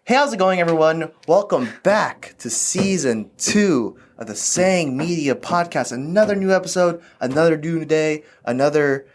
Hey, how's it going, everyone? Welcome back to season 2 of the Saying Media podcast. Another new episode, another new day, another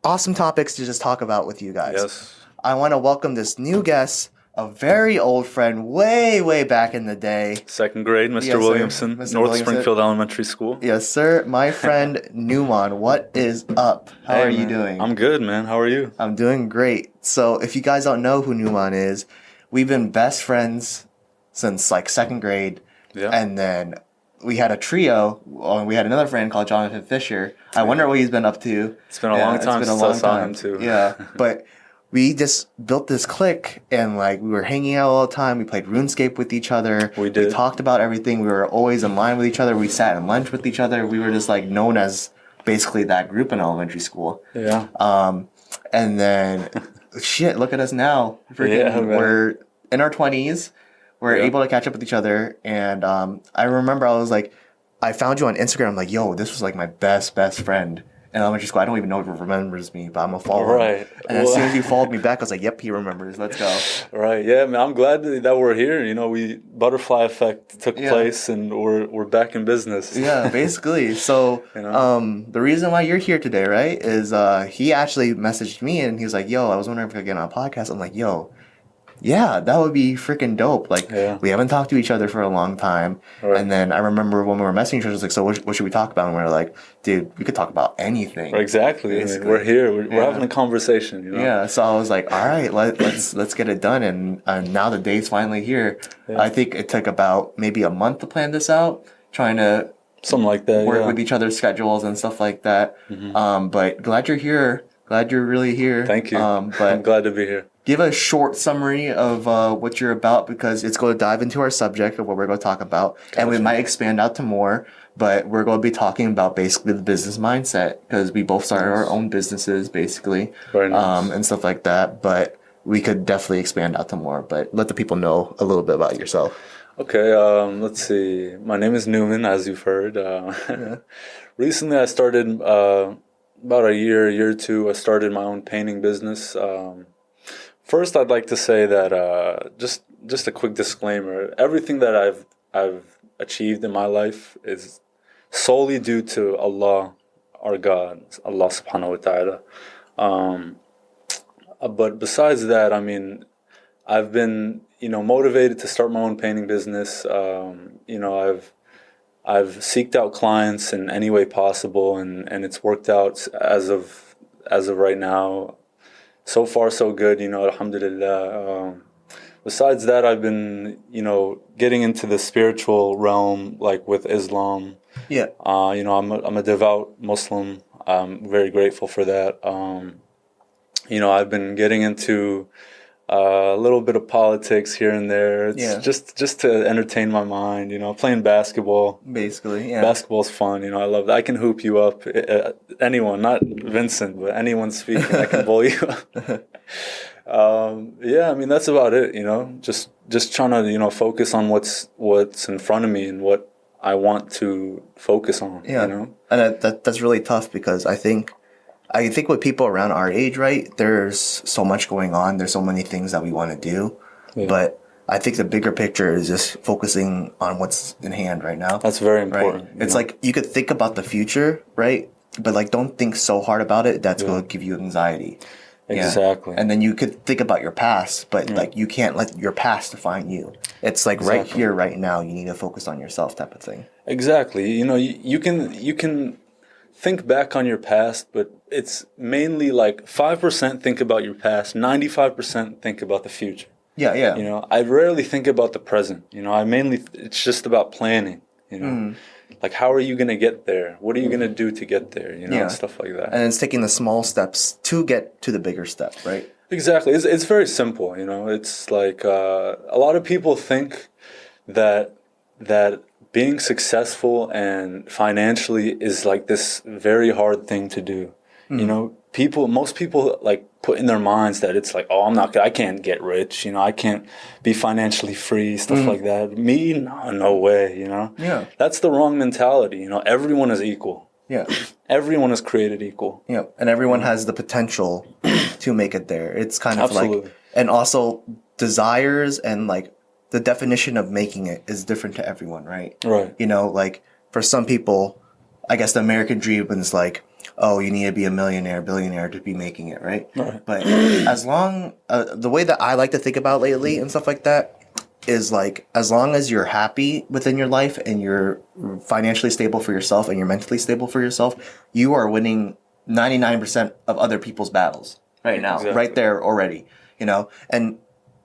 awesome topics to just talk about with you guys. Yes. I want to welcome this new guest, a very old friend, way back in the day. Second grade, Mr. Yes, sir. Williamson, Mr. North Williamson. Springfield Elementary School. Yes, sir. My friend Nuaman. What is up? How Hey, are you man. doing? I'm good, man. How are you? I'm doing great. So, if you guys don't know who Numan is, we've been best friends since like second grade. Yeah. And then we had a trio. We had another friend called Jonathan Fisher. I wonder what he's been up to. It's been a long time since I saw him, too. Yeah. But we just built this clique and like we were hanging out all the time. We played RuneScape with each other. We did. We talked about everything. We were always in line with each other. We sat in lunch with each other. We were just like known as basically that group in elementary school. Yeah. And then, shit, look at us now. Yeah, man. We're in our 20s. We're able to catch up with each other. And I remember I was like, I found you on Instagram. I'm like, yo, this was like my best friend in elementary school. I don't even know if he remembers me, but I'm a follower. Right. And as soon as you followed me back, I was like, yep, he remembers. Let's go. Right. Yeah, man. I'm glad that we're here. You know, butterfly effect took place, and we're back in business. Yeah, basically. So, You know? the reason why you're here today, right, is he actually messaged me and he was like, yo, I was wondering if I could get on a podcast. I'm like, yo, yeah, that would be freaking dope. Like, we haven't talked to each other for a long time. Right. And then I remember when we were messaging each other, I was like, so what should we talk about? And we were like, dude, we could talk about anything. Exactly. I mean, we're here. We're having a conversation, you know? Yeah, so I was like, all right, let's get it done. And now the day's finally here. Yeah. I think it took about maybe a month to plan this out, trying to Something like that, work with each other's schedules and stuff like that. But glad you're here. Glad you're really here. Thank you. But I'm glad to be here. give a short summary of what you're about, because it's going to dive into our subject of what we're going to talk about. Gotcha. And we might expand out to more, but we're going to be talking about basically the business mindset, because we both started our own businesses basically. Very nice. And stuff like that. But we could definitely expand out to more, but let the people know a little bit about yourself. Okay, let's see. My name is Nuaman, as you've heard. Recently, I started about a year or two. I started my own painting business. First, I'd like to say that just a quick disclaimer: everything that I've achieved in my life is solely due to Allah, our God, Allah Subhanahu wa Taala. But besides that, I mean, I've been motivated to start my own painting business. I've seeked out clients in any way possible, and it's worked out as of right now. So far, so good, alhamdulillah. Besides that, I've been, getting into the spiritual realm, like with Islam. Yeah. I'm a devout Muslim. I'm very grateful for that. I've been getting into a little bit of politics here and there. It's just to entertain my mind, playing basketball. Basically, yeah. Basketball's fun, I love that. I can hoop you up. Anyone, not Vincent, but anyone speaking, I can bowl you up. I mean, that's about it, just trying to, focus on what's in front of me and what I want to focus on, And that's really tough, because I think with people around our age, right, there's so much going on. There's so many things that we want to do. Yeah. But I think the bigger picture is just focusing on what's in hand right now. That's very important. Right? It's like you could think about the future, right? But like don't think so hard about it. That's going to give you anxiety. Exactly. And then you could think about your past, but like you can't let your past define you. It's like right here, right now, you need to focus on yourself type of thing. Exactly. You can think back on your past, but it's mainly like 5% think about your past, 95% think about the future. Yeah. I rarely think about the present. It's just about planning, Like, how are you going to get there? What are you going to do to get there? And stuff like that. And it's taking the small steps to get to the bigger step, right? Exactly. It's very simple, It's like a lot of people think that being successful and financially is like this very hard thing to do. Most people like put in their minds that it's like, oh, I can't get rich, I can't be financially free, stuff like that. Me, no way, Yeah. That's the wrong mentality, everyone is equal. Yeah. Everyone is created equal. Yeah. And everyone has the potential to make it there. It's kind of Absolutely. like, and also desires and like the definition of making it is different to everyone, right? Right. You know, like for some people, I guess the American dream is like, oh, you need to be a millionaire, billionaire to be making it, right? Right. But the way that I like to think about lately and stuff like that is like, as long as you're happy within your life and you're financially stable for yourself and you're mentally stable for yourself, you are winning 99% of other people's battles right now, Exactly. right there already, you know?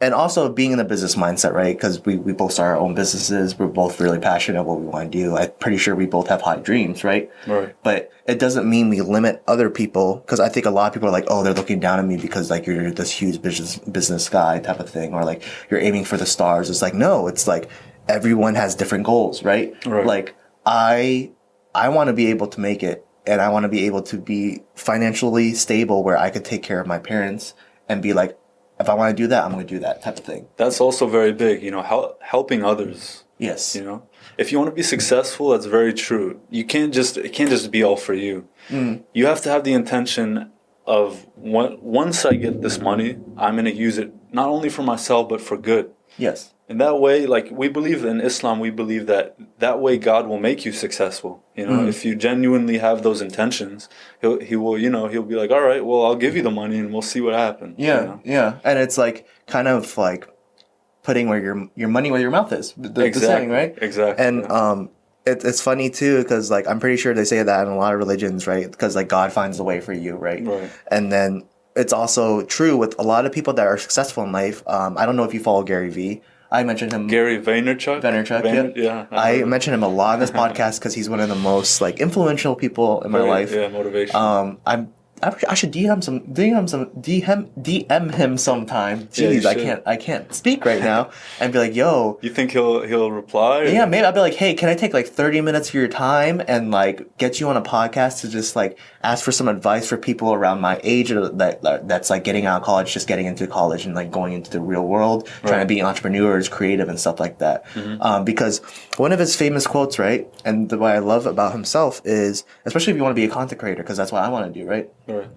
And also being in the business mindset, right? Because we both start our own businesses. We're both really passionate about what we want to do. I'm pretty sure we both have high dreams, right? Right. But it doesn't mean we limit other people, because I think a lot of people are like, oh, they're looking down at me because like you're this huge business guy type of thing, or like you're aiming for the stars. It's like, no, it's like everyone has different goals, right? Right. Like I want to be able to make it, and I want to be able to be financially stable where I could take care of my parents and be like, if I want to do that, I'm going to do that type of thing. That's also very big, you know, helping others. Yes. You know, if you want to be successful, that's very true. It can't just be all for you. You have to have the intention of, once I get this money, I'm going to use it not only for myself, but for good. Yes. And that way, like we believe in Islam, we believe that way God will make you successful. You know, if you genuinely have those intentions, he will, you know, he'll be like, all right, well, I'll give you the money and we'll see what happens. Yeah, you know? yeah. And it's like kind of like putting where your money where your mouth is. The saying, right? Exactly. And it's funny too, because like I'm pretty sure they say that in a lot of religions, right? Because like God finds the way for you, right? Right. And then it's also true with a lot of people that are successful in life. I don't know if you follow Gary Vee. I mentioned him. Gary Vaynerchuk. Yeah. I mentioned him a lot in this podcast because he's one of the most like influential people in my life. Yeah, motivation. I should DM him sometime. Yeah, you Jeez, should. I can't speak right now, and be like, yo. You think he'll reply? Yeah, maybe I'll be like, hey, can I take like 30 minutes of your time and like get you on a podcast to just like ask for some advice for people around my age that's like getting out of college, just getting into college and like going into the real world, trying to be entrepreneurs, creative and stuff like that. Because one of his famous quotes, right, and the way I love about himself is, especially if you want to be a content creator, because that's what I want to do, right? Right.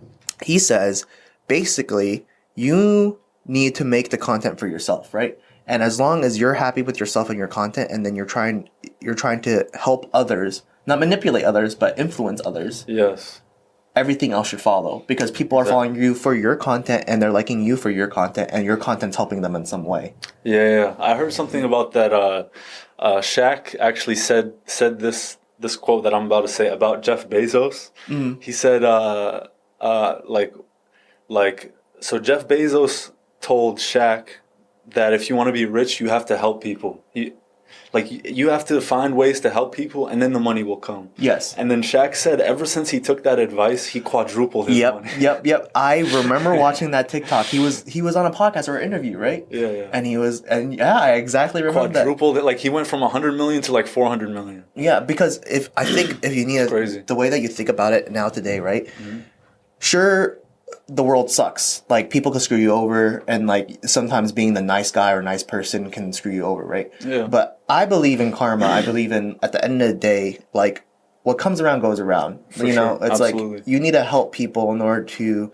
He says, basically, you need to make the content for yourself, right? And as long as you're happy with yourself and your content, and then you're trying to help others, not manipulate others, but influence others. Yes. Everything else should follow, because people are following you for your content and they're liking you for your content, and your content's helping them in some way. Yeah. I heard something about that. Shaq actually said this quote that I'm about to say about Jeff Bezos. He said, so Jeff Bezos told Shaq that if you want to be rich, you have to help people. You have to find ways to help people, and then the money will come. Yes. And then Shaq said ever since he took that advice, he quadrupled his money. Yep. I remember watching that TikTok. He was on a podcast or an interview, right? Yeah. And I exactly remember Quadrupled it. Like he went from 100 million to like 400 million. Yeah, because if you need Crazy. The way that you think about it now today, right? Sure, the world sucks. Like people can screw you over, and like sometimes being the nice guy or nice person can screw you over, right? Yeah. But I believe in karma. I believe in, at the end of the day, like what comes around goes around. For sure. It's Absolutely. like you need to help people in order to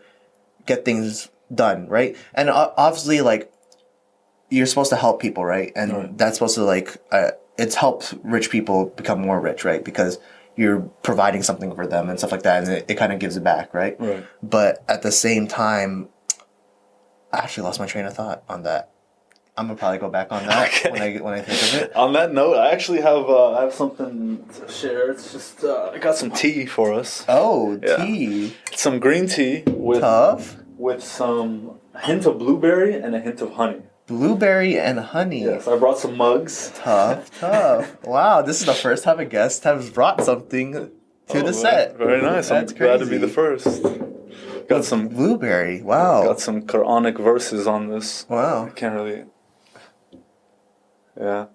get things done, right? And obviously, like you're supposed to help people, right? And that's supposed to like it's helped rich people become more rich, right? Because you're providing something for them and stuff like that, and it kind of gives it back, right? Right. But at the same time, I actually lost my train of thought on that. I'm gonna probably go back on that when I think of it. On that note, I actually have something to share. It's just I got some tea for us. Oh, Yeah. tea. Some green tea with Tough. some hint of blueberry and a hint of honey. Blueberry and honey. Yes, I brought some mugs. Tough. Wow, this is the first time a guest has brought something to the set. Very nice. That's I'm glad to be crazy. the first. Got some Blueberry. Wow. got some Quranic verses on this. Wow. I can't really. Yeah.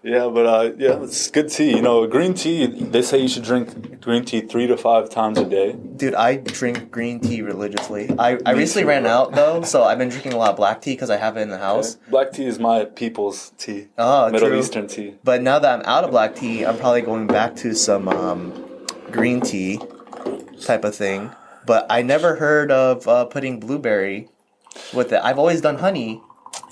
Yeah, but it's good tea. You know, green tea, they say you should drink green tea 3 to 5 times a day. Dude, I drink green tea religiously. I recently too, ran bro. out though, so I've been drinking a lot of black tea because I have it in the house. Black tea is my people's tea. Oh, Middle true. Eastern tea. But now that I'm out of black tea, I'm probably going back to some green tea type of thing. But I never heard of putting blueberry with it. I've always done honey.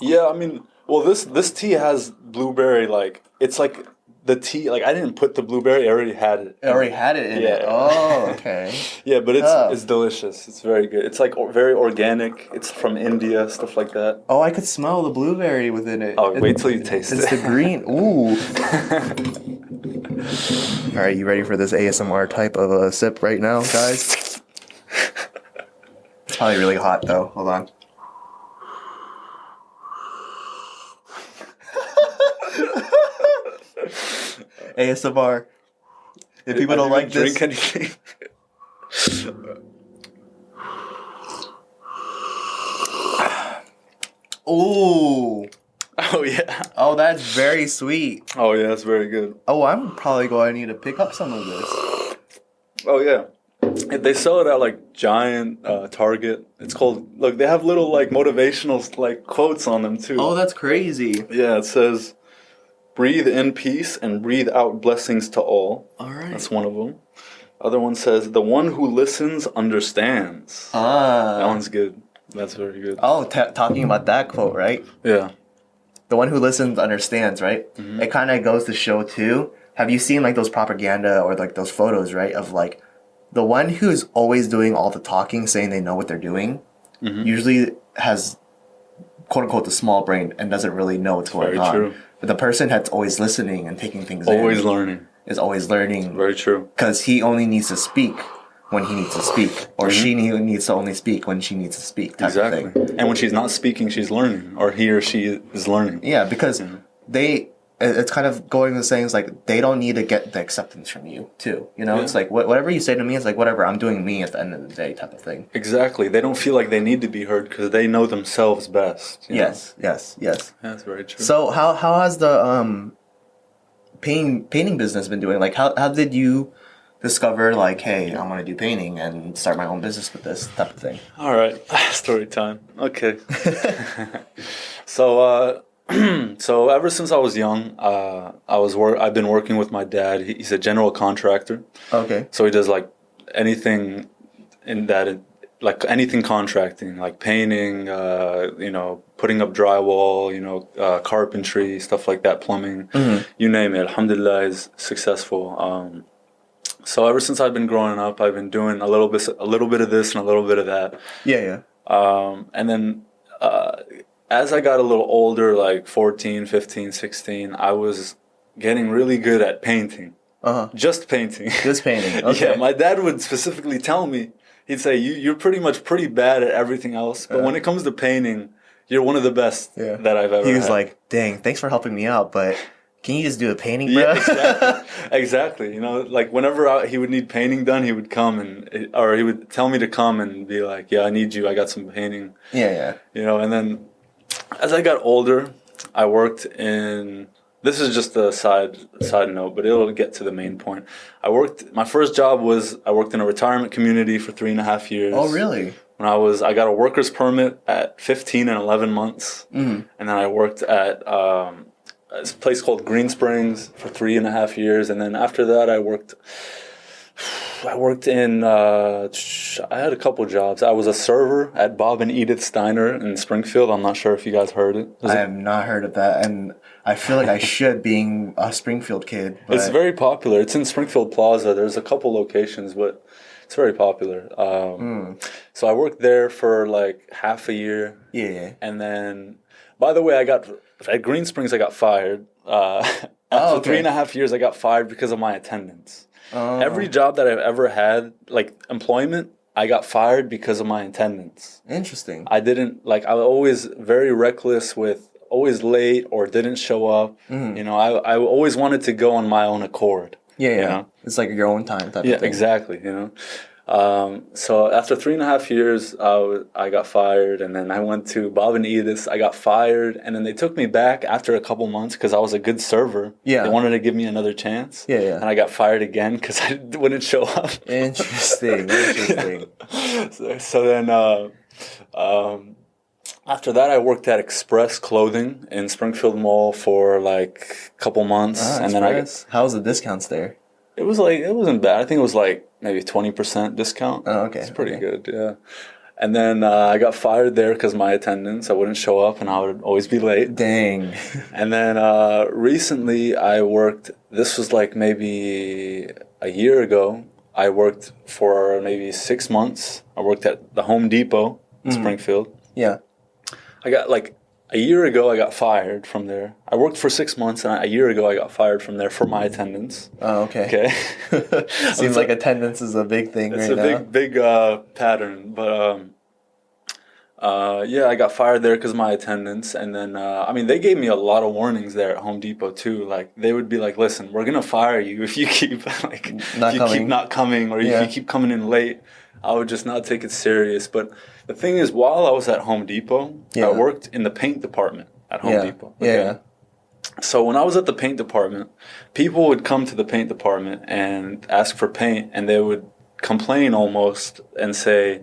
Yeah, I mean, well, this tea has blueberry, like it's like the tea. Like I didn't put the blueberry; I already had it. I already had it in it. Oh, okay. Yeah, but Tough. it's delicious. It's very good. It's like very organic. It's from India, stuff like that. Oh, I could smell the blueberry within it. Oh, wait till you taste it. It's the green. Ooh. All right, you ready for this ASMR type of a sip right now, guys? It's probably really hot though. Hold on. ASMR. If people don't like this, drink anything. ooh. Oh yeah. Oh, that's very sweet. Oh yeah, that's very good. Oh, I'm probably going to need to pick up some of this. Oh yeah. They sell it at like Giant, Target. It's called. Look, they have little like motivational like quotes on them too. Oh, that's crazy. Yeah, it says, "Breathe in peace and breathe out blessings to all." All right. That's one of them. Other one says, "The one who listens understands." Ah. That one's good. That's very good. Oh, talking about that quote, right? Yeah. The one who listens understands, right? Mm-hmm. It kind of goes to show too. Have you seen like those propaganda or like those photos, right? Of like the one who's always doing all the talking, saying they know what they're doing, usually has quote unquote the small brain and doesn't really know what's going on. True. But the person that's always listening and taking things Always in learning. is always learning. Very true. Because he only needs to speak when he needs to speak, or she needs to only speak when she needs to speak. Type Exactly. of thing. And when she's not speaking, she's learning, or he or she is learning. Yeah, because it's kind of going to saying, it's like they don't need to get the acceptance from you too. You know, Yeah. it's like whatever you say to me, it's like whatever, I'm doing me at the end of the day, type of thing. Exactly. They don't feel like they need to be heard because they know themselves best. You know? Yes. That's very true. So how has the painting business been doing? Like how did you discover like, hey, I'm gonna do painting and start my own business with this type of thing? All right, story time. Okay. So so ever since I was young, I've been working with my dad. He's a general contractor. Okay. So he does like anything in that, like anything contracting, like painting, putting up drywall, carpentry, stuff like that, plumbing, you name it. Alhamdulillah, is successful. So ever since I've been growing up, I've been doing a little bit of this and a little bit of that. Yeah. And then as I got a little older, like 14, 15, 16, I was getting really good at painting. Just painting. Just painting. Okay. Yeah, my dad would specifically tell me, he'd say, you're pretty bad at everything else, but when it comes to painting, you're one of the best that I've ever had. He was like, dang, thanks for helping me out, but can you just do a painting, bro? Yeah, exactly. Like whenever he would need painting done, he would come or he would tell me to come and be like, yeah, I need you. I got some painting. Yeah. And then as I got older, I worked in, this is just a side note, but it'll get to the main point. My first job was, I worked in a retirement community for 3.5 years. Oh, really? When I got a worker's permit at 15 and 11 months. And then I worked at a place called Green Springs for 3.5 years. And then after that, I worked in, I had a couple jobs. I was a server at Bob and Edith Steiner in Springfield. I'm not sure if you guys heard it. I have not heard of that, and I feel like I should, being a Springfield kid. But it's very popular. It's in Springfield Plaza. There's a couple locations, but it's very popular. So I worked there for like half a year. Yeah. And then, by the way, at Green Springs, I got fired. After 3.5 years, I got fired because of my attendance. Every job that I've ever had, like employment, I got fired because of my attendance. Interesting. I was always very reckless with always late or didn't show up. I always wanted to go on my own accord. Yeah. It's like your own time type of thing. Yeah, exactly. So after 3.5 years, I got fired, and then I went to Bob and Edith. I got fired, and then they took me back after a couple months because I was a good server. Yeah. They wanted to give me another chance. Yeah. And I got fired again because I wouldn't show up. Interesting. So then after that, I worked at Express Clothing in Springfield Mall for like a couple months. And then how was the discounts there? it wasn't bad. I think it was like maybe 20% discount. Oh, okay. It's pretty good, yeah. And then I got fired there because my attendance, I wouldn't show up and I would always be late. Dang. And then recently I worked, this was like maybe a year ago, I worked for maybe 6 months. I worked at the Home Depot in Springfield. Yeah. I got like a year ago, I got fired from there. I worked for 6 months, and a year ago, I got fired from there for my attendance. Oh, okay. Okay. Seems like attendance is a big thing right now. It's a big pattern. But yeah, I got fired there because of my attendance. And then, I mean, they gave me a lot of warnings there at Home Depot, too. Like, they would be like, listen, we're going to fire you if you keep, like, keep not coming or if you keep coming in late. I would just not take it serious. But the thing is, while I was at Home Depot, I worked in the paint department at Home Depot. Okay? Yeah. So when I was at the paint department, people would come to the paint department and ask for paint, and they would complain almost and say,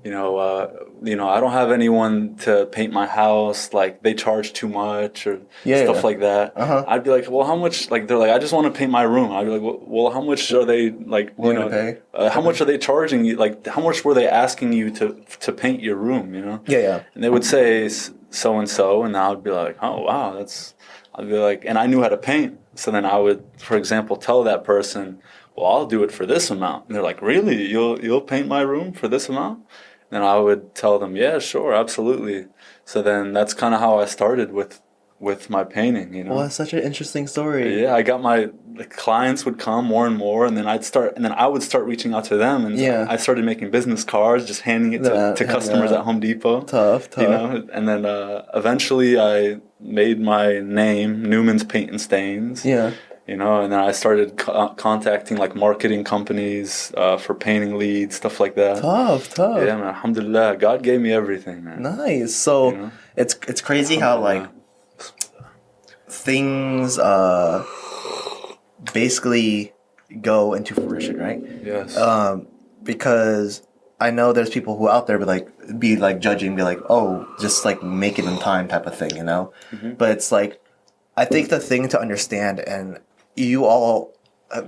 I don't have anyone to paint my house. Like, they charge too much or stuff like that. Uh-huh. I'd be like, well, how much? Like, they're like, I just want to paint my room. I'd be like, well, how much are they like? To pay? How much are they charging you? Like, how much were they asking you to paint your room? Yeah. And they would say so and so, and I would be like, oh wow, I'd be like, and I knew how to paint. So then I would, for example, tell that person, well, I'll do it for this amount. And they're like, really? You'll paint my room for this amount? And I would tell them, yeah, sure, absolutely. So then that's kind of how I started with my painting, Well, it's such an interesting story. Yeah, I got the clients would come more and more, and then I would start reaching out to them, and I started making business cards, just handing it to customers at Home Depot. Tough. And then eventually I made my name, Nuaman's Paint and Stains. Yeah. And then I started contacting like marketing companies for painting leads, stuff like that. Tough. Yeah, man, alhamdulillah, God gave me everything, man. Nice. So it's crazy how like things basically go into fruition, right? Yes. Because I know there's people who out there be like judging, be like, oh, just like make it in time type of thing, But it's like, I think the thing to understand, and you all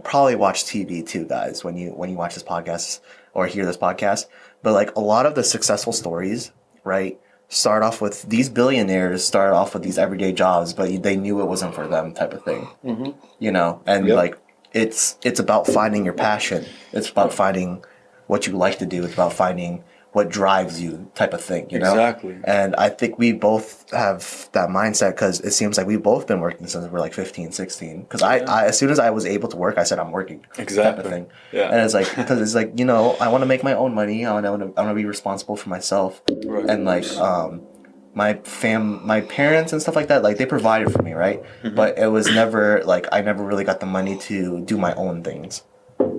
probably watch TV too, guys, when you watch this podcast or hear this podcast, but like a lot of the successful stories, right, start off with these billionaires start off with these everyday jobs, but they knew it wasn't for them type of thing, and like it's about finding your passion. It's about finding what you like to do. It's about finding what drives you type of thing, Exactly. And I think we both have that mindset because it seems like we've both been working since we're like 15, 16. Because I as soon as I was able to work, I said I'm working. Exactly. Type of thing. Yeah. And it's like, because it's like, I want to make my own money. I want to be responsible for myself. Right. And like, my parents and stuff like that, like they provided for me, right? Mm-hmm. But it was never like, I never really got the money to do my own things.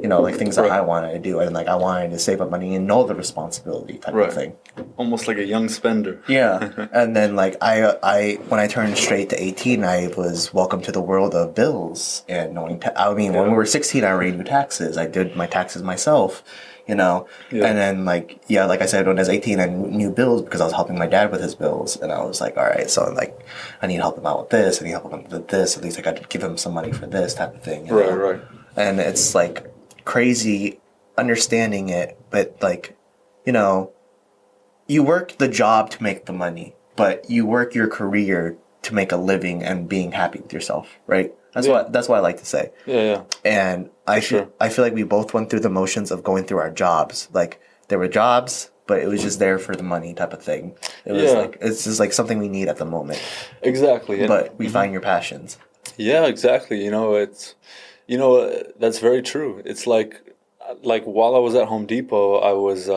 Like things that I wanted to do, and like I wanted to save up money and know the responsibility type of thing. Almost like a young spender. Yeah, and then like I when I turned straight to 18, I was welcomed to the world of bills and knowing. When we were 16, I already knew taxes. I did my taxes myself, and then like I said, when I was 18, I knew bills because I was helping my dad with his bills, and I was like, all right, so like I need to help him out with this, I need to help him with this. At least I got to give him some money for this type of thing. Right. And it's like crazy understanding it, but like, you work the job to make the money, but you work your career to make a living and being happy with yourself, right? That's what I like to say. Yeah. And I feel like we both went through the motions of going through our jobs. Like there were jobs, but it was just there for the money type of thing. It was like, it's just like something we need at the moment. Exactly. But we find your passions. Yeah, exactly. It's, that's very true. It's like while I was at Home Depot, I was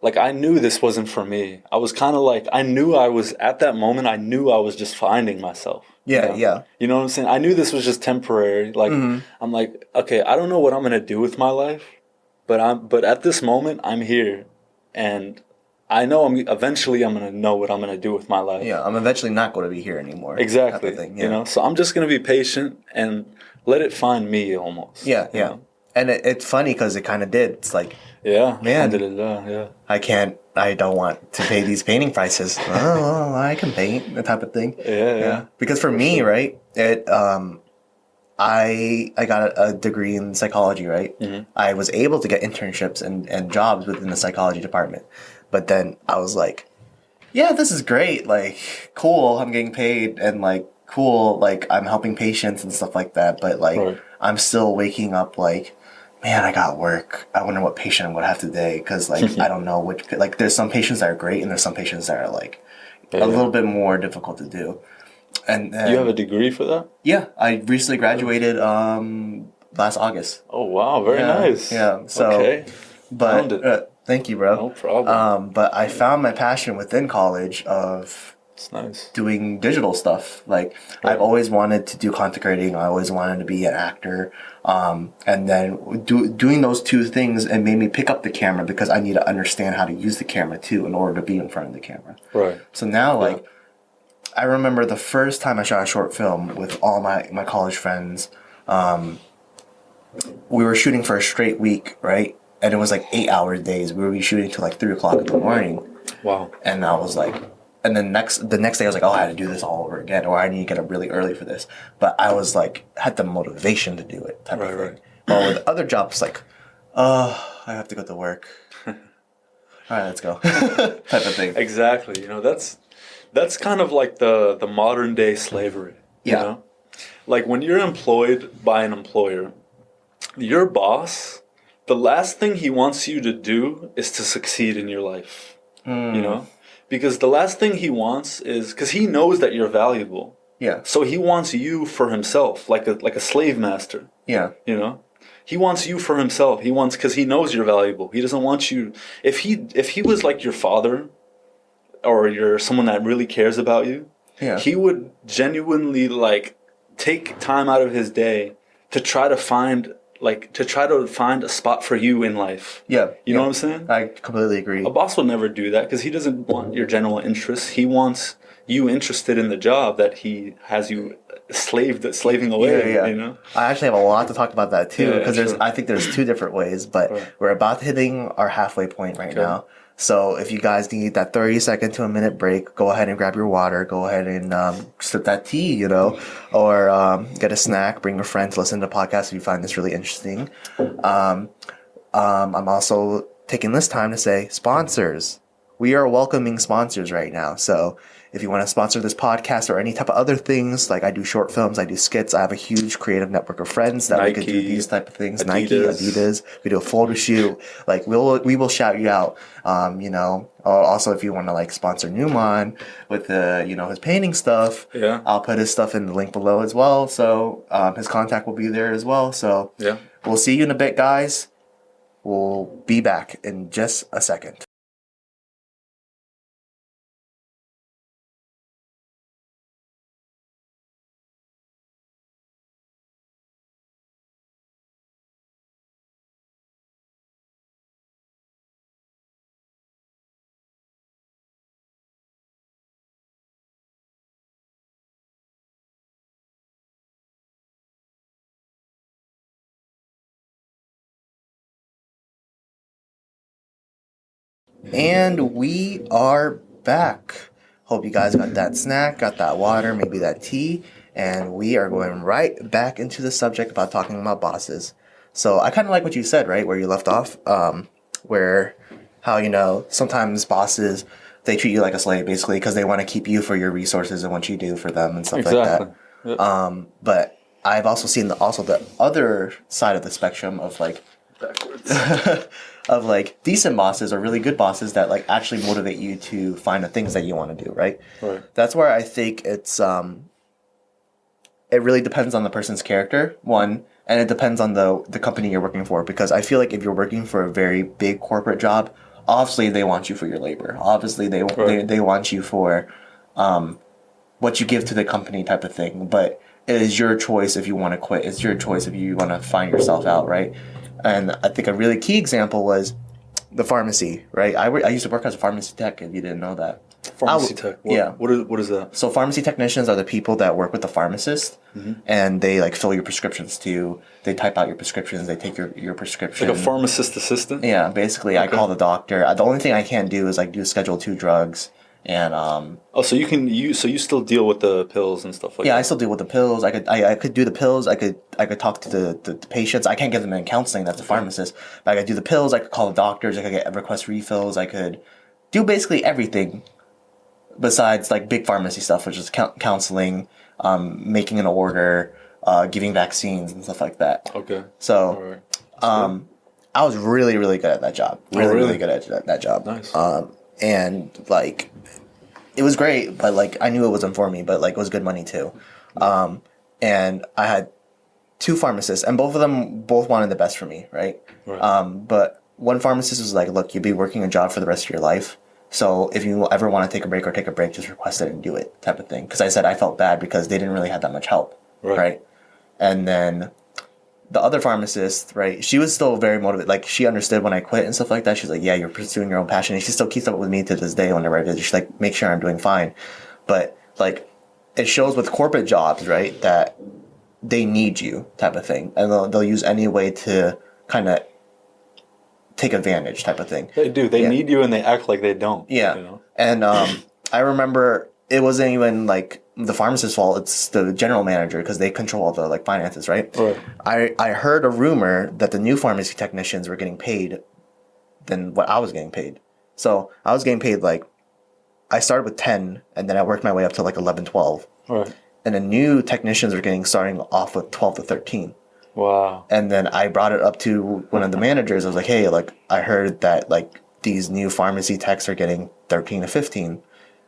like, I knew this wasn't for me. I was kind of like, I knew I was at that moment. I knew I was just finding myself. Yeah. You know what I'm saying? I knew this was just temporary. Like, I'm like, okay, I don't know what I'm gonna do with my life, but at this moment, I'm here, and I know eventually I'm gonna know what I'm gonna do with my life. Yeah, I'm eventually not going to be here anymore. Exactly. Type of thing, So I'm just gonna be patient and let it find me almost. Yeah. And it's funny because it kind of did. It's like, man, I don't want to pay these painting prices. Oh, I can paint, that type of thing. Yeah. Because for me, right, I got a degree in psychology, right? Mm-hmm. I was able to get internships and jobs within the psychology department. But then I was like, yeah, this is great. Like, cool. I'm getting paid and like, cool. Like, I'm helping patients and stuff like that. But like, Right. I'm still waking up like, man, I got work. I wonder what patient I'm going to have today. Cause like, I don't know which, like, there's some patients that are great and there's some patients that are like a little bit more difficult to do. And then, You have a degree for that? yeah, I recently graduated, last August. Oh wow, very nice. Yeah. So, Okay. Found but it. thank you, bro. No problem. But I found my passion within college of It's nice. doing digital stuff. Like Right. I've always wanted to do content creating. I always wanted to be an actor. And then doing those two things, it made me pick up the camera because I need to understand how to use the camera too in order to be in front of the camera. Right. So now, like, I remember the first time I shot a short film with all my college friends. We were shooting for a straight week, right? And it was like 8 hour days. We would be shooting till like 3 o'clock in the morning. Wow. And I was like, and then the next day I was like, oh, I had to do this all over again, or I need to get up really early for this. But I was like, had the motivation to do it, type of thing. Right. But with other jobs, like, I have to go to work. All right, let's go, type of thing. Exactly. That's kind of like the modern day slavery. You Yeah. know? Like when you're employed by an employer, your boss, the last thing he wants you to do is to succeed in your life. You know? Because the last thing he wants is, because he knows that you're valuable. Yeah, So he wants you for himself, like a slave master. yeah, You know, he wants you for himself. He wants, because he knows you're valuable. He doesn't want you. If he was like your father, or you're someone that really cares about you, yeah. he would genuinely like take time out of his day to try to find a spot for you in life. Yeah, You know what I'm saying? I completely agree. A boss will never do that because he doesn't want your general interests. He wants you interested in the job that he has you slaving away. Yeah. You know? I actually have a lot to talk about that too, Yeah, because sure. I think there's two different ways, but Right. we're about hitting our halfway point right now. So if you guys need that 30-second to a minute break, go ahead and grab your water, go ahead and sip that tea, or get a snack, bring a friend to listen to the podcast if you find this really interesting. I'm also taking this time to say sponsors. We are welcoming sponsors right now. So if you want to sponsor this podcast or any type of other things, like I do short films, I do skits, I have a huge creative network of friends that we could do Nike, these type of things. Adidas. Nike, Adidas, we do a photo shoot. Like we will shout you out. Also if you want to like sponsor Nuaman with his painting stuff, Yeah. I'll put his stuff in the link below as well. So his contact will be there as well. So Yeah. we'll see you in a bit, guys. We'll be back in just a second. And we are back. Hope you guys got that snack, got that water, maybe that tea, and we are going right back into the subject about talking about bosses. So I kind of like what you said, right, where you left off, where how sometimes bosses, they treat you like a slave basically because they want to keep you for your resources and what you do for them and stuff Exactly. like that. But I've also seen the other side of the spectrum of like Backwards. of like decent bosses or really good bosses that like actually motivate you to find the things that you want to do, right? Right. That's where I think it's it really depends on the person's character, one, and it depends on the company you're working for, because I feel like if you're working for a very big corporate job, obviously they want you for your labor. Obviously they want you for what you give to the company type of thing, but it is your choice if you want to quit. It's your choice if you want to find yourself out, right? And I think a really key example was the pharmacy, right? I used to work as a pharmacy tech, if you didn't know that. Pharmacy tech. What is that? So pharmacy technicians are the people that work with the pharmacist, and they like fill your prescriptions too. They type out your prescriptions. They take your prescription. Like a pharmacist assistant? Yeah, basically, I call the doctor. The only thing I can't do is like do Schedule 2 drugs, and So you still deal with the pills and stuff like yeah, that? I still deal with the pills. I could do the pills. I could talk to the patients. I can't give them in counseling. That's a pharmacist. But I could do the pills. I could call the doctors. I could request refills. I could do basically everything besides like big pharmacy stuff, which is counseling, making an order, giving vaccines and stuff like that. Okay. So, All right. I was really, really good at that job. Really, really? really good at that job. Nice. And like, it was great, but like, I knew it wasn't for me, but like, it was good money too. And I had two pharmacists, and both of them both wanted the best for me, right? But one pharmacist was like, look, you'll be working a job for the rest of your life. So if you ever want to take a break, just request it and do it, type of thing. Because I said I felt bad because they didn't really have that much help, right? And then the other pharmacist, right, she was still very motivated. Like, she understood when I quit and stuff like that. She's like, yeah, you're pursuing your own passion. And she still keeps up with me to this day whenever I visit. She's like, make sure I'm doing fine. But, like, it shows with corporate jobs, right, that they need you, type of thing. And they'll use any way to kind of take advantage, type of thing. They do. They need you, and they act like they don't. Yeah. You know? And I remember it wasn't even like the pharmacist's fault. It's the general manager, because they control all the like finances, right? I heard a rumor that the new pharmacy technicians were getting paid than what I was getting paid. So I was getting paid like, I started with 10 and then I worked my way up to like 11, 12. And the new technicians are starting off with 12 to 13. Wow. And then I brought it up to one of the managers. I was like, hey, like, I heard that like these new pharmacy techs are getting 13 to 15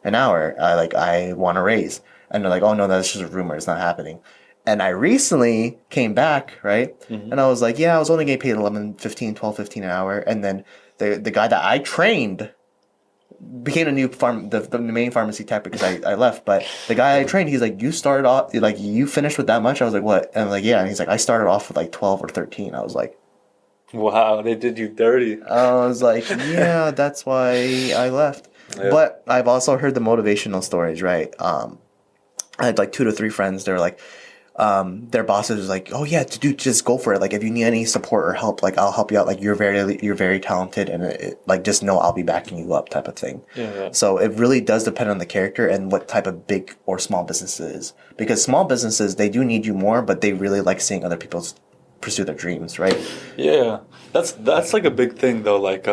an hour. I want a raise. And they're like, oh no, that's just a rumor. It's not happening. And I recently came back, right? And I was like, yeah, I was only getting paid 11, 15, 12, 15 an hour. And then the guy that I trained became a new the main pharmacy tech, because I left. But the guy I trained, he's like, you started off, like, you finished with that much? I was like, what? And I'm like, yeah. And he's like, I started off with like 12 or 13. I was like, wow, they did you dirty. I was like, yeah, that's why I left. Yeah. But I've also heard the motivational stories, right? I had like 2 to 3 friends. They were like, their bosses was like, oh yeah, dude, just go for it. Like, if you need any support or help, like, I'll help you out. Like, you're very talented, and like, just know I'll be backing you up, type of thing. Yeah. So it really does depend on the character and what type of big or small business it is. Because small businesses, they do need you more, but they really like seeing other people pursue their dreams, right? Yeah, that's like a big thing though. Like,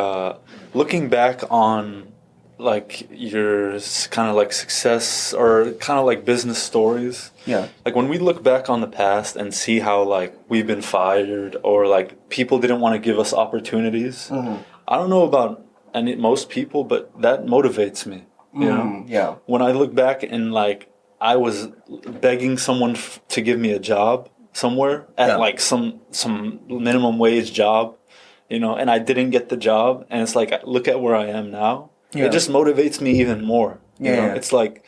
looking back on like your kind of like success or kind of like business stories. Yeah. Like, when we look back on the past and see how like we've been fired, or like people didn't want to give us opportunities. I don't know about most people, but that motivates me. You know? Yeah. When I look back and like I was begging someone to give me a job somewhere at like some minimum wage job, you know, and I didn't get the job, and it's like, look at where I am now. Yeah. It just motivates me even more. You know? It's like,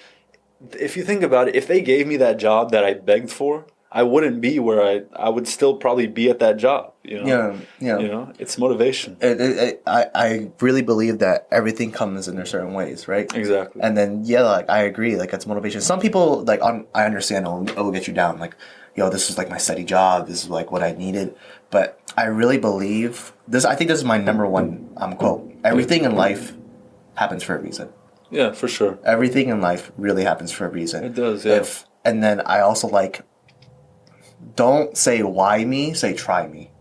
if you think about it, if they gave me that job that I begged for, I wouldn't be where I would still probably be at that job. You know? Yeah. You know, it's motivation. I really believe that everything comes in their certain ways, right? Exactly. And then, like, I agree, like, it's motivation. Some people, like, I understand it will get you down. Like, yo, this is like my steady job. This is like what I needed. But I really believe this. I think this is my number one quote. Everything in life happens for a reason. Yeah, for sure. Everything in life really happens for a reason. It does, yeah. And then I also like, don't say why me, say try me.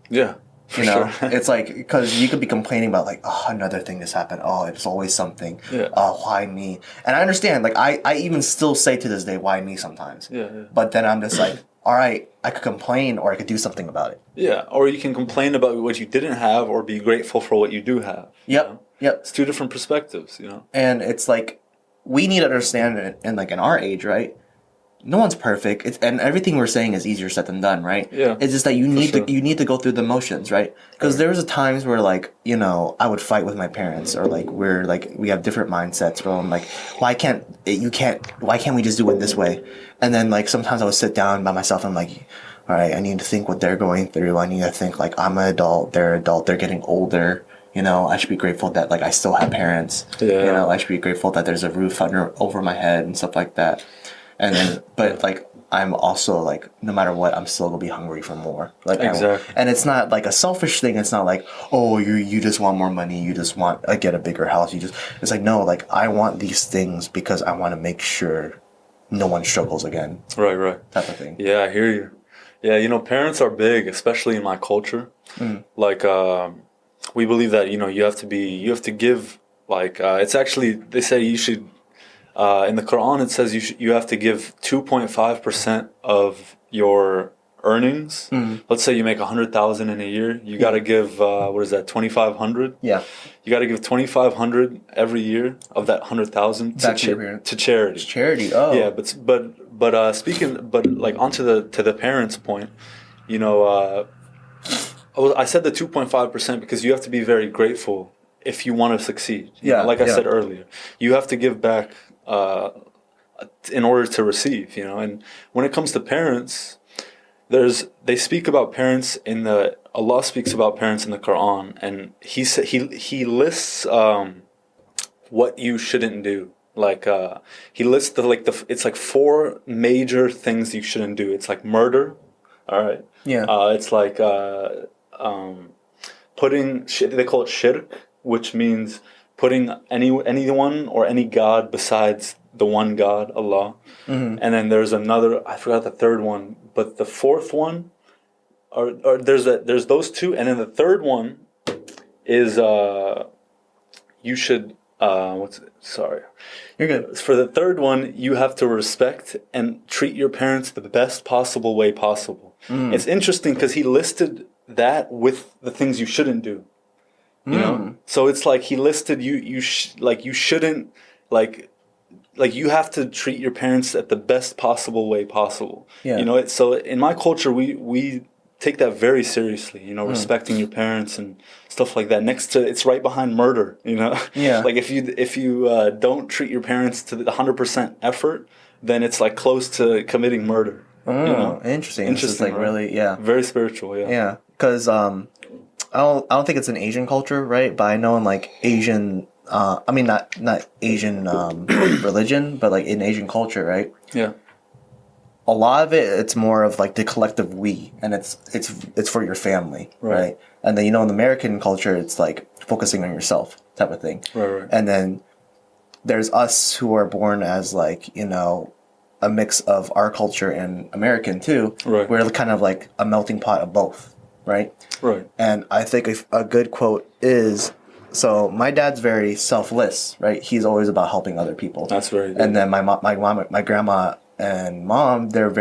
Yeah, for sure. It's like, because you could be complaining about like, oh, another thing that's happened. Oh, it's always something. Yeah. Why me? And I understand. Like, I even still say to this day, why me sometimes. Yeah. But then I'm just like, all right, I could complain or I could do something about it. Yeah, or you can complain about what you didn't have or be grateful for what you do have. Yep. You know? Yep. It's two different perspectives, you know. And it's like, we need to understand it in like in our age, right? No one's perfect. And everything we're saying is easier said than done, right? Yeah. It's just that you need to go through the motions, right? Because there was times where, like, you know, I would fight with my parents, or like we have different mindsets. Where I'm like, why can't we just do it this way? And then like sometimes I would sit down by myself and I'm like, all right, I need to think what they're going through. I need to think like, I'm an adult, they're adult, they're getting older. You know, I should be grateful that like I still have parents. Yeah. You know, I should be grateful that there's a roof over my head and stuff like that. And then, but like, I'm also like, no matter what, I'm still gonna be hungry for more. Like, exactly. And it's not like a selfish thing. It's not like, oh, you just want more money. You just want to get a bigger house. It's like, no, like, I want these things because I want to make sure no one struggles again. Right. Type of thing. Yeah, I hear you. Yeah, you know, parents are big, especially in my culture. Like, we believe that, you know, you have to give Like it's actually, they say you should, in the Quran it says you have to give 2.5% of your earnings. Let's say you make 100,000 in a year, you got to give what is that, 2,500? Yeah. You got to give 2,500 every year of that 100,000 Back to your parents. to charity. It's charity. Oh. Yeah, but speaking, but like onto the parents' point, you know, I said the 2.5% because you have to be very grateful if you want to succeed. You know, like I said earlier, you have to give back in order to receive. You know, and when it comes to parents, they speak about parents in the Allah speaks about parents in the Quran, and he lists what you shouldn't do. Like he lists it's like four major things you shouldn't do. It's like murder. All right. Yeah. It's like putting they call it shirk, which means putting anyone or any god besides the one God, Allah. And then there's another, I forgot the third one, but the fourth one, or there's those two, and then the third one is you should sorry. You're good. For the third one, you have to respect and treat your parents the best possible way possible. It's interesting because he listed that with the things you shouldn't do. You know, so it's like he listed you shouldn't you have to treat your parents at the best possible way possible. Yeah. You know, so in my culture, we take that very seriously. You know, respecting your parents and stuff like that. Next to, it's right behind murder. You know, Yeah. like if you don't treat your parents to the 100% effort, then it's like close to committing murder. Oh, you know? Interesting. Interesting, It's like right? really, yeah. Very spiritual. Yeah. Yeah, because I don't think it's an Asian culture, right? But I know in like Asian, I mean not Asian religion, but like in Asian culture, right? Yeah. A lot of it's more of like the collective we, and it's for your family, right? And then in the American culture, it's like focusing on yourself type of thing. Right. And then there's us who are born as like a mix of our culture and American too. Right. We're kind of like a melting pot of both, right? Right. And I think a good quote is, so my dad's very selfless, right? He's always about helping other people. That's very good. And then my mom, my grandma and mom, they're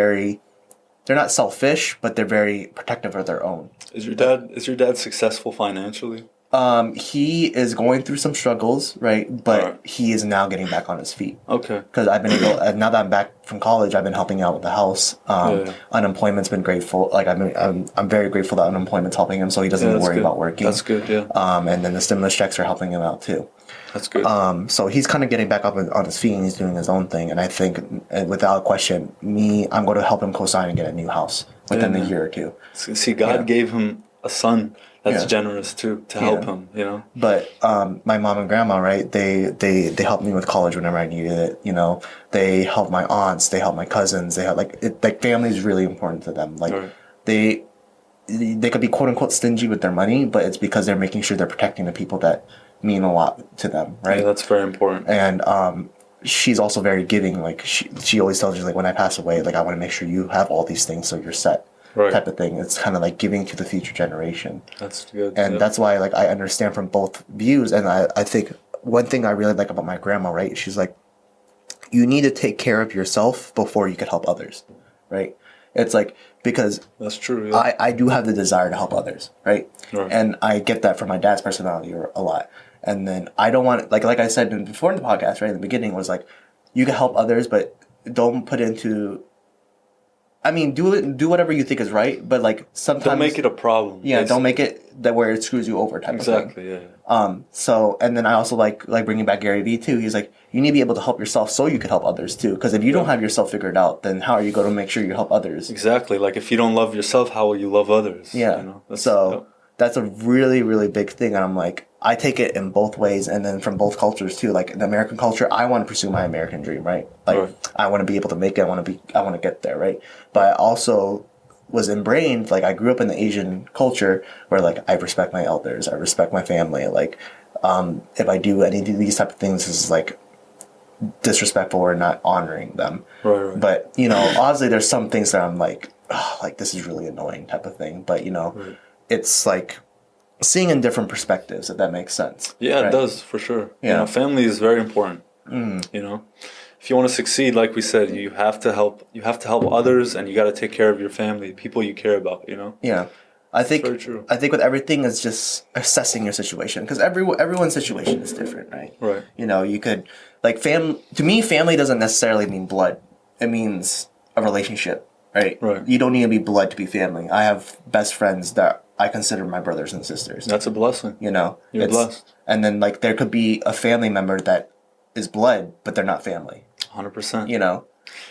not selfish, but they're very protective of their own. Is your dad successful financially? He is going through some struggles, right? But he is now getting back on his feet. Okay. Because I've been now that I'm back from college, I've been helping out with the house. Unemployment's been grateful. Like I'm very grateful that unemployment's helping him, so he doesn't worry about working. That's good. Yeah. And then the stimulus checks are helping him out too. That's good. So he's kind of getting back up on his feet and he's doing his own thing. And I think, without question, I'm going to help him co-sign and get a new house within a year or two. See, God gave him a son that's generous too to help him. You know. But my mom and grandma, right? They helped me with college whenever I needed it. They help my aunts, they help my cousins. They have like family is really important to them. Like they could be quote unquote stingy with their money, but it's because they're making sure they're protecting the people that mean a lot to them, right? Yeah, that's very important. And she's also very giving. Like she always tells you, like, when I pass away, like I want to make sure you have all these things so you're set, type of thing. It's kind of like giving to the future generation. That's good. And that's why like I understand from both views. And I think one thing I really like about my grandma, right? She's like, you need to take care of yourself before you can help others, right? It's like, because that's true. Yeah. I do have the desire to help others, right? And I get that from my dad's personality a lot. And then I don't want, like I said before in the podcast, right, in the beginning, was like, you can help others, but don't put into, I mean, do whatever you think is right, but like sometimes don't make it a problem. Yeah, basically. Don't make it that where it screws you over type of thing. Exactly. Yeah. So, and then I also like bringing back Gary Vee too. He's like, you need to be able to help yourself so you can help others too. Because if you don't have yourself figured out, then how are you going to make sure you help others? Exactly. Like if you don't love yourself, how will you love others? Yeah. That's a really, really big thing. And I'm like, I take it in both ways, and then from both cultures too. Like in the American culture, I want to pursue my American dream, right? Like I want to be able to make it. I want to get there, right? But I also was ingrained, like I grew up in the Asian culture where like I respect my elders, I respect my family. Like if I do any of these type of things, this is like disrespectful or not honoring them. Right. But obviously there's some things that I'm like, oh, like this is really annoying type of thing. But it's like seeing in different perspectives, if that makes sense. Yeah, right? it does for sure. Yeah. You know, family is very important. You know, if you want to succeed, like we said, you have to help. You have to help others, and you got to take care of your family, people you care about. You know. Yeah. I think very true. I think with everything it's just assessing your situation because everyone's situation is different, right? Right. You know, you could like to me family doesn't necessarily mean blood. It means a relationship, right? Right. You don't need to be blood to be family. I have best friends that I consider my brothers and sisters. That's a blessing. You know, You're blessed. And then like there could be a family member that is blood, but they're not family. 100%. You know,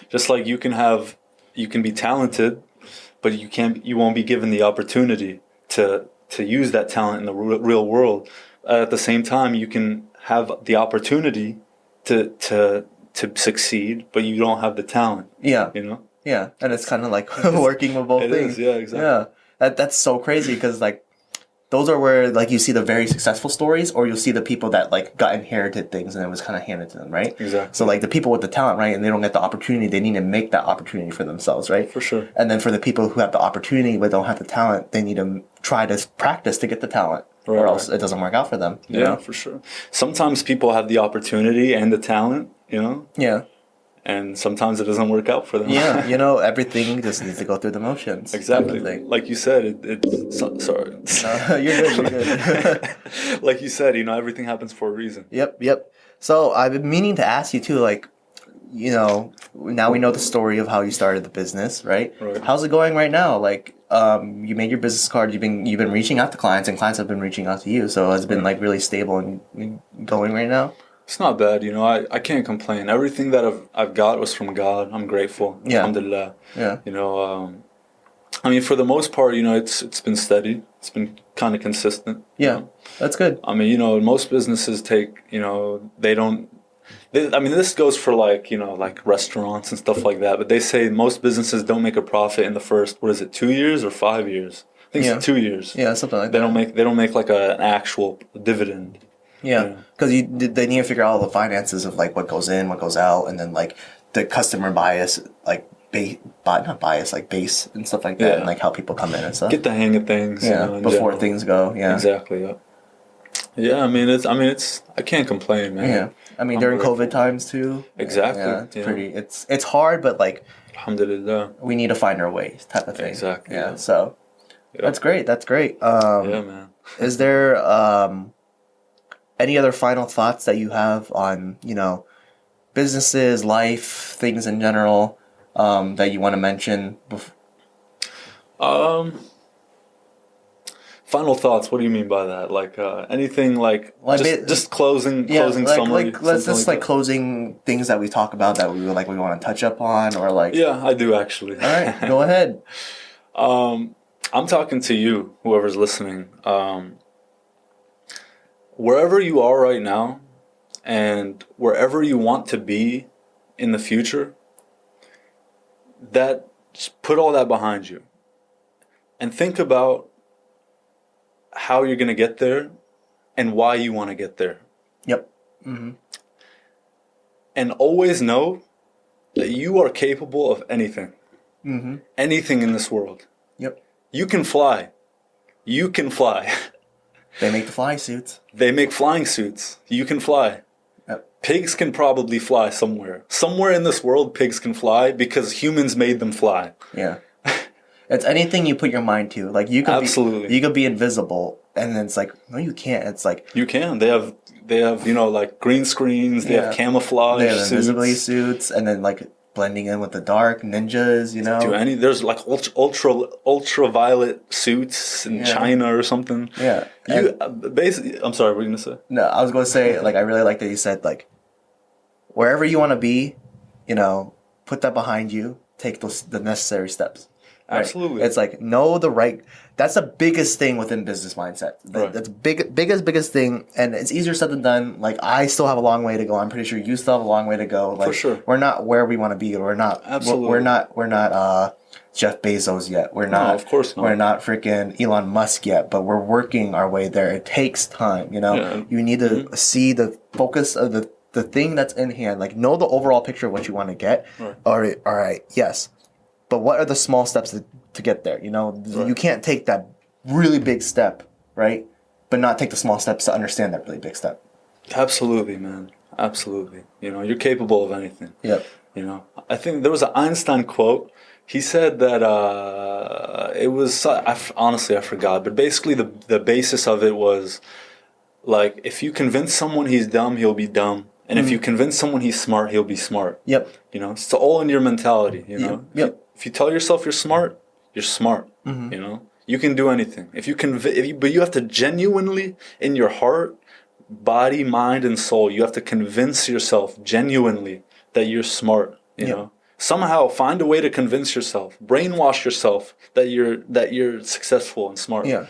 just like you can be talented, but you won't be given the opportunity to use that talent in the real world. At the same time, you can have the opportunity to succeed, but you don't have the talent. Yeah. You know. Yeah, and it's kind of like working with both things. Yeah, exactly. Yeah, that's so crazy because like those are where like you see the very successful stories, or you'll see the people that like got inherited things and it was kind of handed to them, right? Exactly. So like the people with the talent, right, and they don't get the opportunity, they need to make that opportunity for themselves, right? For sure. And then for the people who have the opportunity but don't have the talent, they need to try to practice to get the talent, or else it doesn't work out for them. You know? For sure. Sometimes people have the opportunity and the talent, you know. Yeah. And sometimes it doesn't work out for them. Yeah, you know, everything just needs to go through the motions. Exactly. Like you said, sorry. No, you're good. Like you said, you know, everything happens for a reason. Yep. So I've been meaning to ask you too, like, you know, now we know the story of how you started the business, right? Right. How's it going right now? Like, you made your business card. You've been reaching out to clients, and clients have been reaching out to you. So it's been like really stable and going right now. It's not bad, you know. I can't complain. Everything that I've got was from God. I'm grateful. Yeah. Alhamdulillah. Yeah. You know, I mean, for the most part, you know, it's been steady. It's been kind of consistent. Yeah, you know? that's good. I mean, you know, most businesses take, you know, I mean, this goes for like, you know, like restaurants and stuff like that. But they say most businesses don't make a profit in the first, 2 years or 5 years? I think it's 2 years. Yeah, something like They that. don't make like an actual dividend. Yeah, because they need to figure out all the finances of like what goes in, what goes out, and then like the customer bias, like not bias, like base and stuff like that, and like how people come in and stuff. Get the hang of things. Yeah, you know, before general. things go. Yeah, exactly. Yeah. Yeah, I mean, it's. I can't complain, man. Yeah, I mean during COVID times too. Exactly. Yeah, it's pretty. It's hard, but like, alhamdulillah, we need to find our ways, type of thing. Exactly. Yeah. So, that's great. That's great. Yeah, man. Is there any other final thoughts that you have on, you know, businesses, life, things in general, that you want to mention? Final thoughts. What do you mean by that? Like anything like just closing summary. Let's just like closing things that we talk about that we want to touch up on, or like. Yeah, I do actually. All right, go ahead. I'm talking to you, whoever's listening. Wherever you are right now, and wherever you want to be in the future, just put all that behind you, and think about how you're going to get there and why you want to get there. Yep. Mm-hmm. And always know that you are capable of anything. Mm-hmm. Anything in this world. Yep. You can fly. You can fly. They make the flying suits. They make flying suits. You can fly. Yep. Pigs can probably fly somewhere. Somewhere in this world, pigs can fly because humans made them fly. Yeah. It's anything you put your mind to. Like you could you could be invisible, and then it's like, no, you can't. It's like you can. They have you know, like green screens. They have camouflage. They have suits. invisibility suits, and then like blending in with the dark ninjas. You know, there's like ultraviolet suits in China or something. Yeah, basically. I'm sorry. What were you gonna say? No, I was going to say like I really like that you said like wherever you want to be, you know, put that behind you. Take the necessary steps. Right? Absolutely. It's like know the right. That's the biggest thing within business mindset. Right. That's biggest thing, and it's easier said than done. Like I still have a long way to go. I'm pretty sure you still have a long way to go. Like, for sure. We're not where we want to be. We're not. Absolutely. We're not Jeff Bezos yet. We're not. No, of course not. We're not freaking Elon Musk yet. But we're working our way there. It takes time. You know. Yeah. You need to see the focus of the thing that's in hand. Like know the overall picture of what you want to get. Right. All right. Yes. But what are the small steps to get there? You know, you can't take that really big step, right? but not take the small steps to understand that really big step. Absolutely, man. Absolutely. You know, you're capable of anything. Yep. You know, I think there was an Einstein quote. He said that it was, honestly, I forgot, but basically the basis of it was like, if you convince someone he's dumb, he'll be dumb. And if you convince someone he's smart, he'll be smart. Yep. You know, it's all in your mentality, you know. Yep. If you tell yourself you're smart, you're smart. You know, you can do anything. But you have to genuinely, in your heart, body, mind, and soul, you have to convince yourself genuinely that you're smart. You know, somehow find a way to convince yourself, brainwash yourself that you're successful and smart. Yeah,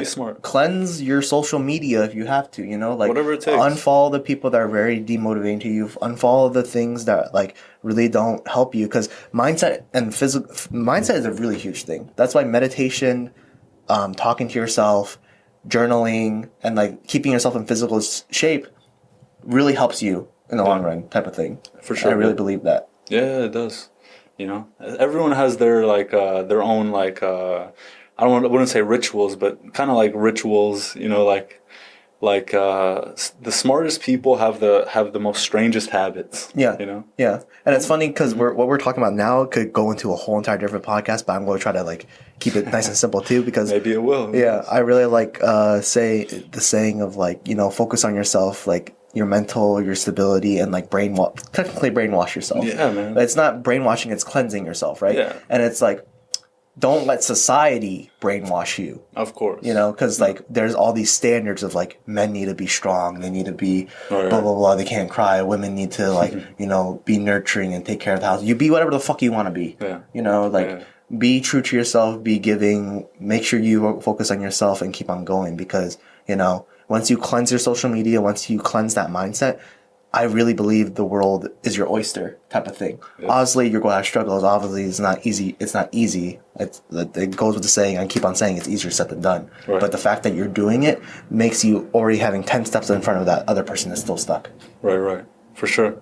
Smart. Cleanse your social media if you have to. You know, like Whatever it takes. Unfollow the people that are very demotivating to you. Unfollow the things that like really don't help you, because mindset is a really huge thing. That's why meditation, talking to yourself, journaling, and like keeping yourself in physical shape really helps you in the long run, type of thing. For sure, I really believe that. Yeah, it does. You know, everyone has their like their own like I wouldn't say rituals, but kind of like rituals. You know, like the smartest people have the most strangest habits. Yeah. You know. Yeah, and it's funny because what we're talking about now could go into a whole entire different podcast, but I'm going to try to like keep it nice and simple too, because maybe it will. Yeah, I really like saying of like, you know, focus on yourself, like your mental, your stability, and like technically brainwash yourself. Yeah, man. But it's not brainwashing; it's cleansing yourself, right? Yeah. And it's like, don't let society brainwash you. Of course. You know, because like there's all these standards of like men need to be strong, they need to be Right. blah blah blah, they can't cry. Women need to like you know, be nurturing and take care of the house. You be whatever the fuck you want to be. Yeah. You know, like. Yeah. Be true to yourself, be giving, make sure you focus on yourself and keep on going, because, you know, once you cleanse your social media, once you cleanse that mindset, I really believe the world is your oyster, type of thing. Yeah. Obviously, you're going to have struggles. Obviously, it's not easy. It goes with the saying, I keep on saying it's easier said than done. Right. But the fact that you're doing it makes you already having 10 steps in front of that other person that's still stuck. Right. For sure.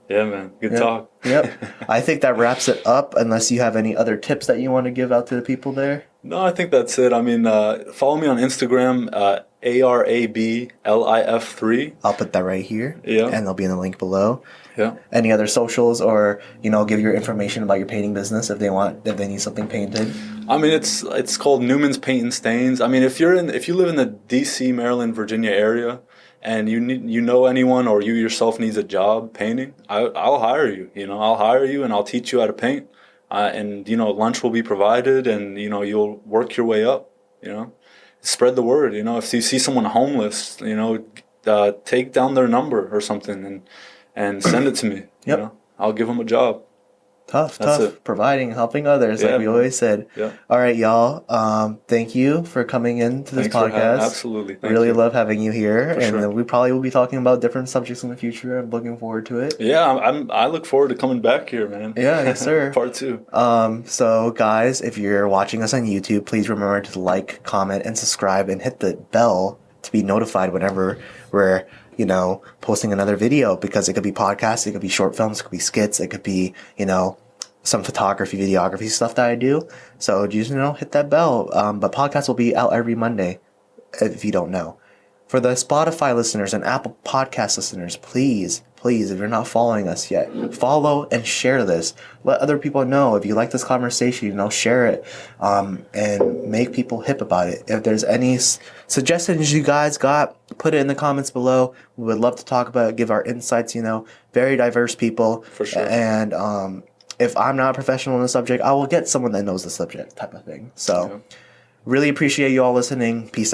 Yeah, man. Good talk. Yep. I think that wraps it up, unless you have any other tips that you want to give out to the people there. No, I think that's it. I mean, follow me on Instagram, ARABLIF3. I'll put that right here. Yeah. And they'll be in the link below. Yeah. Any other socials, or, you know, give your information about your painting business if they need something painted. I mean, it's called Newman's Paint and Stains. I mean, if you live in the DC, Maryland, Virginia area, and you know anyone, or you yourself needs a job painting, I'll hire you. You know, I'll hire you and I'll teach you how to paint. And you know, lunch will be provided, and you know, you'll work your way up. You know, spread the word. You know, if you see someone homeless, you know, take down their number or something and send it to me. Yep. You know, I'll give them a job. That's Tough. it. Providing, helping others, like we always said. Yeah. All right, y'all. Thank you for coming into this podcast. Absolutely. Thank you. Love having you here, For and sure. We probably will be talking about different subjects in the future. I'm looking forward to it. Yeah, I look forward to coming back here, man. Yeah, yes, sir. Part 2. So guys, if you're watching us on YouTube, please remember to like, comment, and subscribe, and hit the bell to be notified whenever we're, you know, posting another video, because it could be podcasts, it could be short films, it could be skits, it could be, you know, some photography, videography stuff that I do. So just, you know, hit that bell. But podcasts will be out every Monday, if you don't know. For the Spotify listeners and Apple Podcast listeners, please, if you're not following us yet, follow and share this. Let other people know. If you like this conversation, you know, share it, and make people hip about it. If there's any suggestions you guys got, put it in the comments below. We would love to talk about it, give our insights, you know, very diverse people. For sure. And if I'm not a professional in the subject, I will get someone that knows the subject, type of thing. So really appreciate you all listening. Peace out.